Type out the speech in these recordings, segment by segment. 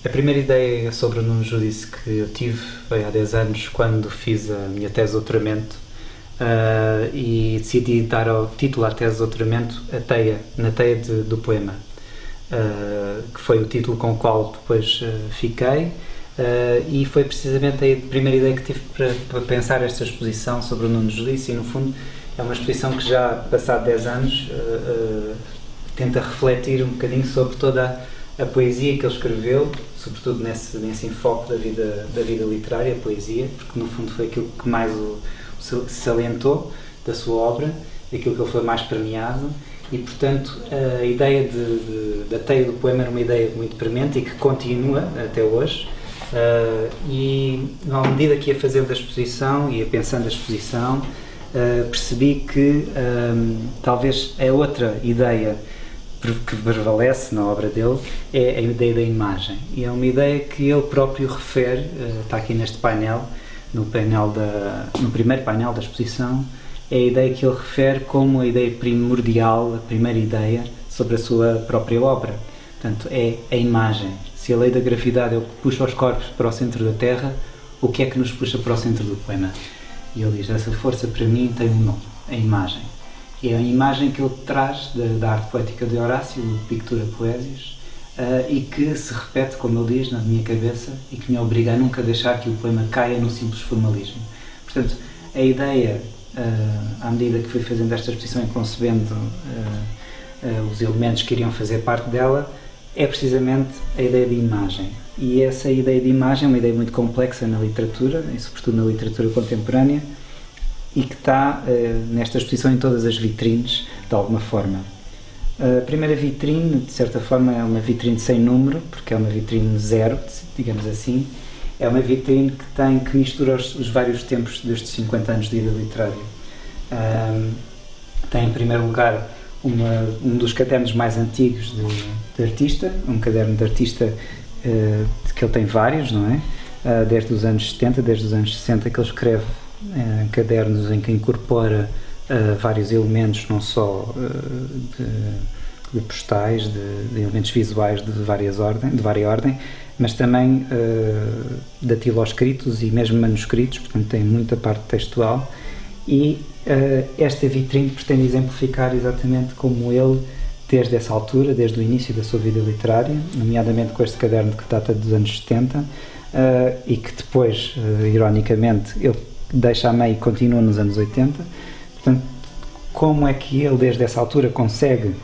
A primeira ideia sobre o Nuno Judice que eu tive foi há 10 anos, quando fiz a minha tese de doutoramento, e decidi dar ao título à tese de doutoramento A Teia, na Teia do Poema, que foi o título com o qual depois fiquei, e foi precisamente a primeira ideia que tive para pensar esta exposição sobre o Nuno Judice, e no fundo é uma exposição que já, passado 10 anos, tenta refletir um bocadinho sobre toda a poesia que ele escreveu, sobretudo nesse enfoque da vida literária, a poesia, porque no fundo foi aquilo que mais se salientou da sua obra, aquilo que ele foi mais premiado, e portanto a ideia da Teia do Poema era uma ideia muito premente e que continua até hoje, e à medida que ia fazendo a exposição, ia pensando a exposição, percebi que talvez a outra ideia que prevalece na obra dele é a ideia da imagem, e é uma ideia que ele próprio refere, está aqui neste painel, no primeiro painel da exposição, é a ideia que ele refere como a ideia primordial, a primeira ideia sobre a sua própria obra. Portanto, é a imagem. Se a lei da gravidade é o que puxa os corpos para o centro da Terra, o que é que nos puxa para o centro do poema? E ele diz, essa força para mim tem um nome, a imagem. E é a imagem que ele traz da arte poética de Horácio, do Pictura Poesias, e que se repete, como ele diz, na minha cabeça, e que me obriga a nunca deixar que o poema caia no simples formalismo. Portanto, a ideia, à medida que fui fazendo esta exposição e concebendo os elementos que iriam fazer parte dela, é precisamente a ideia de imagem. E essa ideia de imagem é uma ideia muito complexa na literatura, e sobretudo na literatura contemporânea, e que está nesta exposição em todas as vitrines, de alguma forma. A primeira vitrine, de certa forma, é uma vitrine sem número, porque é uma vitrine zero, digamos assim. É uma vitrine que mistura os vários tempos destes 50 anos de vida literária. Tem, em primeiro lugar, um dos cadernos mais antigos de artista, um caderno de artista que ele tem vários, não é? Desde os anos 70, desde os anos 60, que ele escreve cadernos em que incorpora vários elementos, não só de postais, de elementos visuais de várias ordem, mas também datiloscritos e mesmo manuscritos, portanto tem muita parte textual, e esta vitrine pretende exemplificar exatamente como ele, desde essa altura, desde o início da sua vida literária, nomeadamente com este caderno que data dos anos 70, e que depois, ironicamente, ele deixa a meio e continua nos anos 80. Portanto, como é que ele, desde essa altura, consegue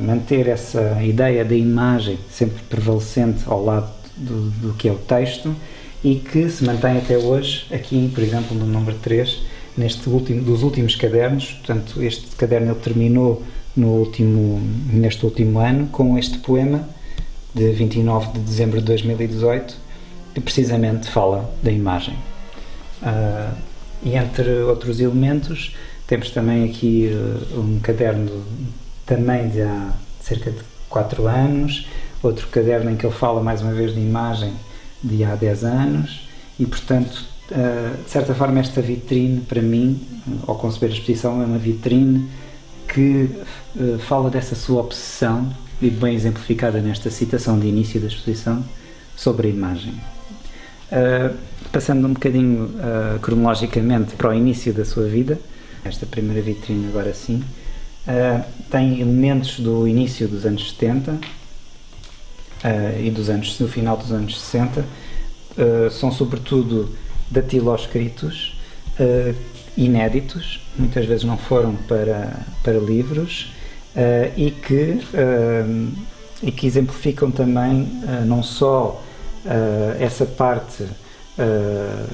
manter essa ideia da imagem sempre prevalecente ao lado do que é o texto, e que se mantém até hoje, aqui, por exemplo, no número 3, dos últimos cadernos. Portanto, este caderno ele terminou neste último ano, com este poema de 29 de dezembro de 2018, que precisamente fala da imagem. E entre outros elementos, temos também aqui um caderno também de há cerca de 4 anos, outro caderno em que ele fala mais uma vez de imagem de há 10 anos, e portanto, de certa forma, esta vitrine, para mim, ao conceber a exposição, é uma vitrine que fala dessa sua obsessão, e bem exemplificada nesta citação de início da exposição, sobre a imagem. Passando um bocadinho cronologicamente para o início da sua vida, esta primeira vitrine agora sim, tem elementos do início dos anos 70 e do final dos anos 60, são sobretudo datiloscritos, inéditos, muitas vezes não foram para livros, e que exemplificam também não só essa parte,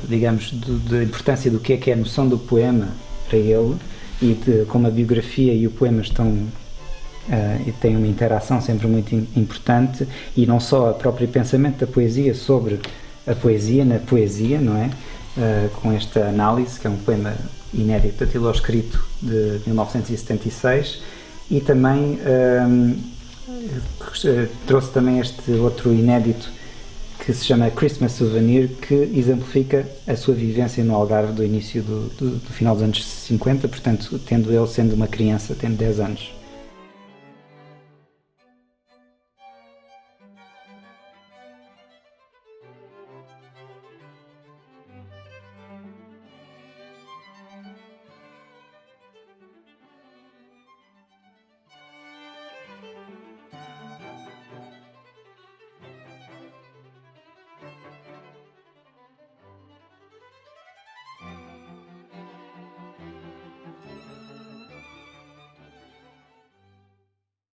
digamos, da importância do que é a noção do poema para ele, e de como a biografia e o poema e têm uma interação sempre muito importante, e não só o próprio pensamento da poesia sobre a poesia na poesia, não é? Com esta análise, que é um poema inédito, datiloscrito de 1976, e também trouxe também este outro inédito que se chama Christmas Souvenir, que exemplifica a sua vivência no Algarve do início do final dos anos 50, portanto, sendo uma criança, tendo 10 anos.